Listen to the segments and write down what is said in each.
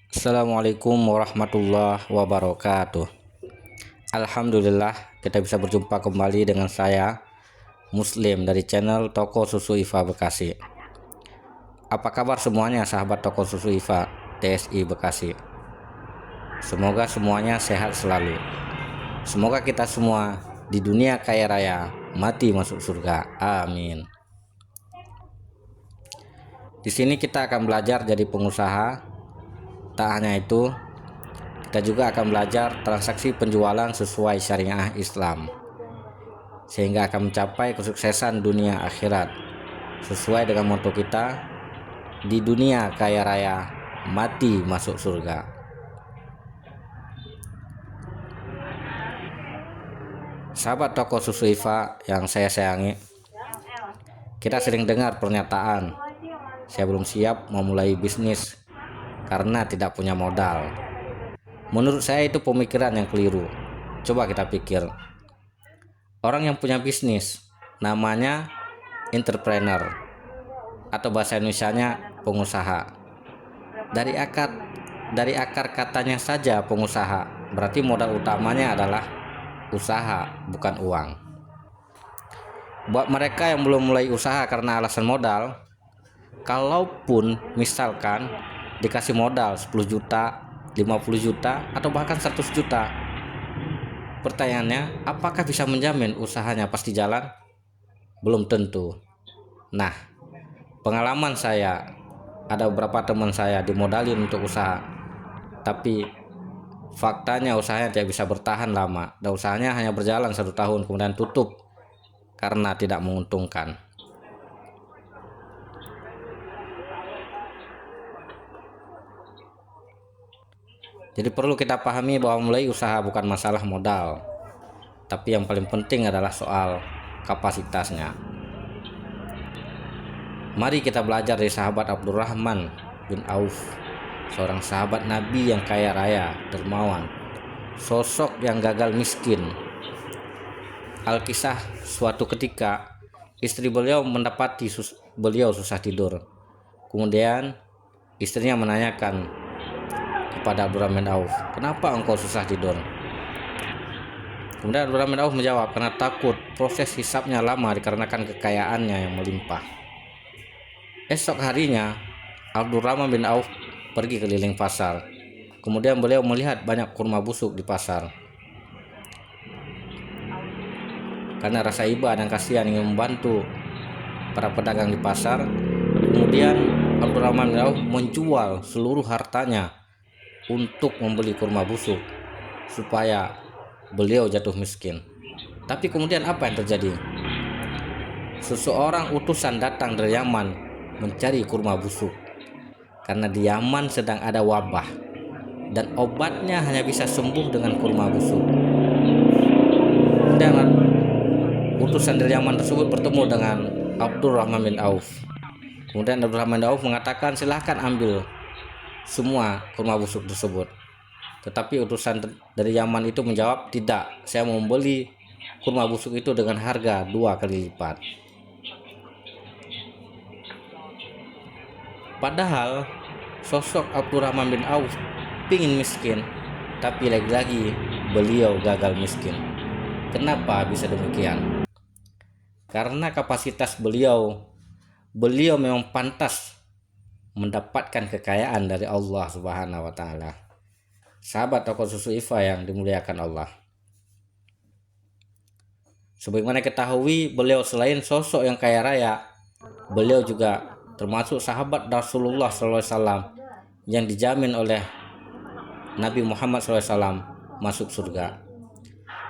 Assalamualaikum warahmatullahi wabarakatuh. Alhamdulillah kita bisa berjumpa kembali dengan saya Muslim dari channel Toko Susu Iva Bekasi. Apa kabar semuanya sahabat Toko Susu Iva TSI Bekasi? Semoga semuanya sehat selalu. Semoga kita semua di dunia kaya raya mati masuk surga. Amin. Di sini kita akan belajar jadi pengusaha. Tak hanya itu, kita juga akan belajar transaksi penjualan sesuai syariah Islam, sehingga akan mencapai kesuksesan dunia akhirat sesuai dengan motto kita, di dunia kaya raya mati masuk surga. Sahabat Toko Susu Iva yang saya sayangi, kita sering dengar pernyataan, saya belum siap memulai bisnis karena tidak punya modal. Menurut saya itu pemikiran yang keliru. Coba kita pikir, orang yang punya bisnis namanya entrepreneur atau bahasa Indonesianya pengusaha. Dari akar katanya saja pengusaha, berarti modal utamanya adalah usaha, bukan uang. Buat mereka yang belum mulai usaha karena alasan modal, kalaupun misalkan dikasih modal 10 juta, 50 juta, atau bahkan 100 juta, pertanyaannya, apakah bisa menjamin usahanya pasti jalan? Belum tentu. Nah, pengalaman saya, ada beberapa teman saya dimodalin untuk usaha, tapi faktanya usahanya tidak bisa bertahan lama, dan usahanya hanya berjalan 1 tahun kemudian tutup karena tidak menguntungkan. Jadi perlu kita pahami bahwa mulai usaha bukan masalah modal, tapi yang paling penting adalah soal kapasitasnya. Mari kita belajar dari sahabat Abdurrahman bin Auf, seorang sahabat Nabi yang kaya raya, dermawan, sosok yang gagal miskin. Alkisah, suatu ketika istri beliau mendapati beliau susah tidur. Kemudian istrinya menanyakan kepada Abdurrahman bin Auf, kenapa engkau susah tidur? Kemudian Abdurrahman bin Auf menjawab, karena takut proses hisapnya lama dikarenakan kekayaannya yang melimpah. Esok harinya Abdurrahman bin Auf pergi keliling pasar. Kemudian beliau melihat banyak kurma busuk di pasar. Karena rasa iba dan kasihan ingin membantu para pedagang di pasar, kemudian Abdurrahman bin Auf menjual seluruh hartanya untuk membeli kurma busuk supaya beliau jatuh miskin. Tapi kemudian apa yang terjadi? Seseorang utusan datang dari Yaman mencari kurma busuk karena di Yaman sedang ada wabah dan obatnya hanya bisa sembuh dengan kurma busuk. Dan utusan dari Yaman tersebut bertemu dengan Abdurrahman bin Auf. Kemudian Abdurrahman bin Auf mengatakan, silahkan ambil semua kurma busuk tersebut. Tetapi utusan dari Yaman itu menjawab, tidak, saya mau membeli kurma busuk itu dengan harga 2 kali lipat. Padahal sosok Abdurrahman bin Auf pingin miskin, tapi lagi-lagi beliau gagal miskin. Kenapa bisa demikian? Karena kapasitas beliau memang pantas mendapatkan kekayaan dari Allah Subhanahu wa taala. Sahabat Toko Susu Iva yang dimuliakan Allah, sebagaimana ketahui, beliau selain sosok yang kaya raya, beliau juga termasuk sahabat Rasulullah SAW yang dijamin oleh Nabi Muhammad SAW masuk surga.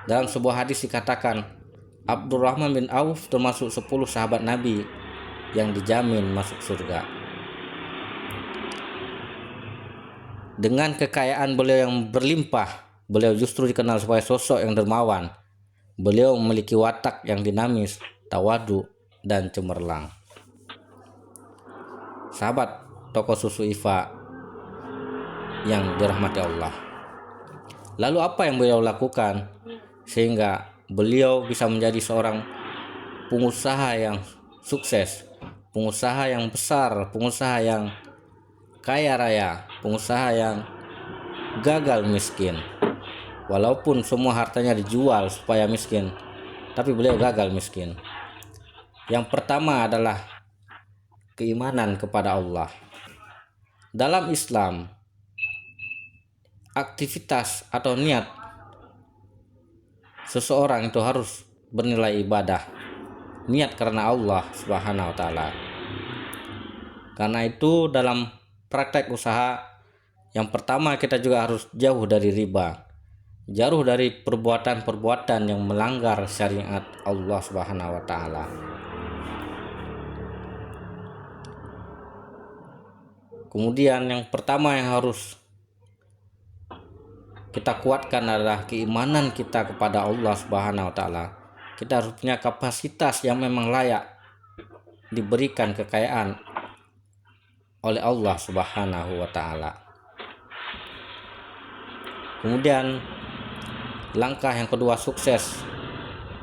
Dalam sebuah hadis dikatakan, Abdurrahman bin Auf termasuk 10 sahabat Nabi yang dijamin masuk surga. Dengan kekayaan beliau yang berlimpah, beliau justru dikenal sebagai sosok yang dermawan. Beliau memiliki watak yang dinamis, tawadu, dan cemerlang. Sahabat Toko Susu Iva yang dirahmati Allah, lalu apa yang beliau lakukan sehingga beliau bisa menjadi seorang pengusaha yang sukses, pengusaha yang besar, pengusaha yang kaya raya, pengusaha yang gagal miskin. Walaupun semua hartanya dijual supaya miskin, tapi beliau gagal miskin. Yang pertama adalah keimanan kepada Allah. Dalam Islam, aktivitas atau niat seseorang itu harus bernilai ibadah, niat karena Allah Subhanahu wa taala. Karena itu dalam praktek usaha, yang pertama kita juga harus jauh dari riba, jauh dari perbuatan-perbuatan yang melanggar syariat Allah Subhanahu wa taala. Kemudian yang pertama yang harus kita kuatkan adalah keimanan kita kepada Allah Subhanahu wa taala. Kita harus punya kapasitas yang memang layak diberikan kekayaan oleh Allah Subhanahu wa taala. Kemudian langkah yang kedua sukses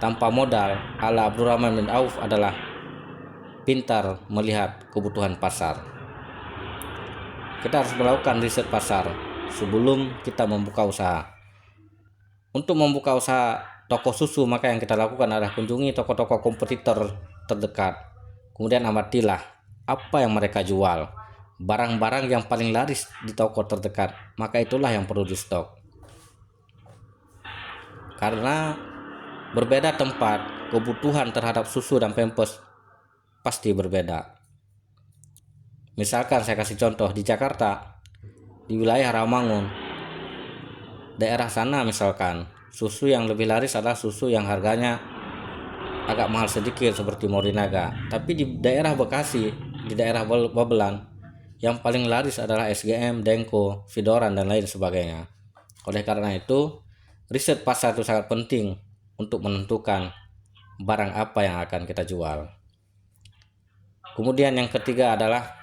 tanpa modal ala Abdurrahman bin Auf adalah pintar melihat kebutuhan pasar. Kita harus melakukan riset pasar sebelum kita membuka usaha. Untuk membuka usaha toko susu, maka yang kita lakukan adalah kunjungi toko-toko kompetitor terdekat. Kemudian amatilah apa yang mereka jual, barang-barang yang paling laris di toko terdekat, maka itulah yang perlu di stok. Karena berbeda tempat, kebutuhan terhadap susu dan pampers pasti berbeda. Misalkan saya kasih contoh di Jakarta, di wilayah Rawamangun, daerah sana misalkan, susu yang lebih laris adalah susu yang harganya agak mahal sedikit seperti Morinaga. Tapi di daerah Bekasi, di daerah Babelan, yang paling laris adalah SGM, Denko, Vidoran, dan lain sebagainya. Oleh karena itu, riset pasar itu sangat penting untuk menentukan barang apa yang akan kita jual. Kemudian yang ketiga adalah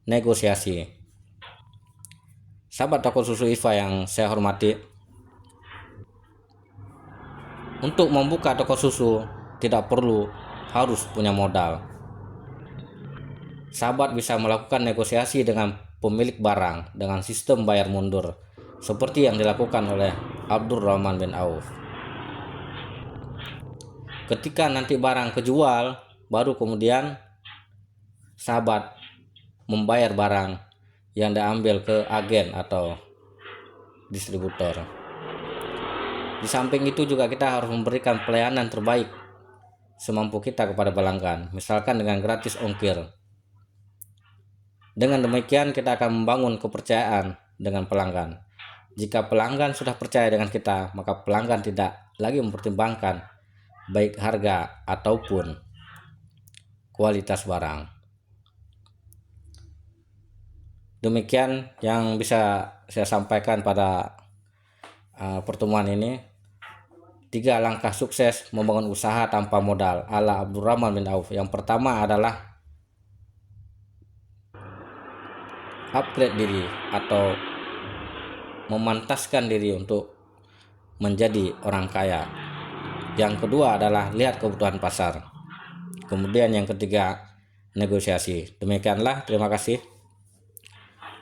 negosiasi. Sahabat toko susu IFA yang saya hormati, untuk membuka toko susu tidak perlu harus punya modal. Sahabat bisa melakukan negosiasi dengan pemilik barang dengan sistem bayar mundur, seperti yang dilakukan oleh Abdurrahman bin Auf. Ketika nanti barang kejual, baru kemudian sahabat membayar barang yang diambil ke agen atau distributor. Di samping itu juga kita harus memberikan pelayanan terbaik semampu kita kepada pelanggan, misalkan dengan gratis ongkir. Dengan demikian kita akan membangun kepercayaan dengan pelanggan. Jika pelanggan sudah percaya dengan kita, maka pelanggan tidak lagi mempertimbangkan baik harga ataupun kualitas barang. Demikian yang bisa saya sampaikan pada pertemuan ini. 3 langkah sukses membangun usaha tanpa modal ala Abdurrahman bin Auf. Yang pertama adalah upgrade diri atau memantaskan diri untuk menjadi orang kaya. Yang kedua adalah lihat kebutuhan pasar. Kemudian yang ketiga negosiasi. Demikianlah, terima kasih.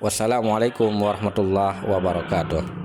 Wassalamualaikum warahmatullahi wabarakatuh.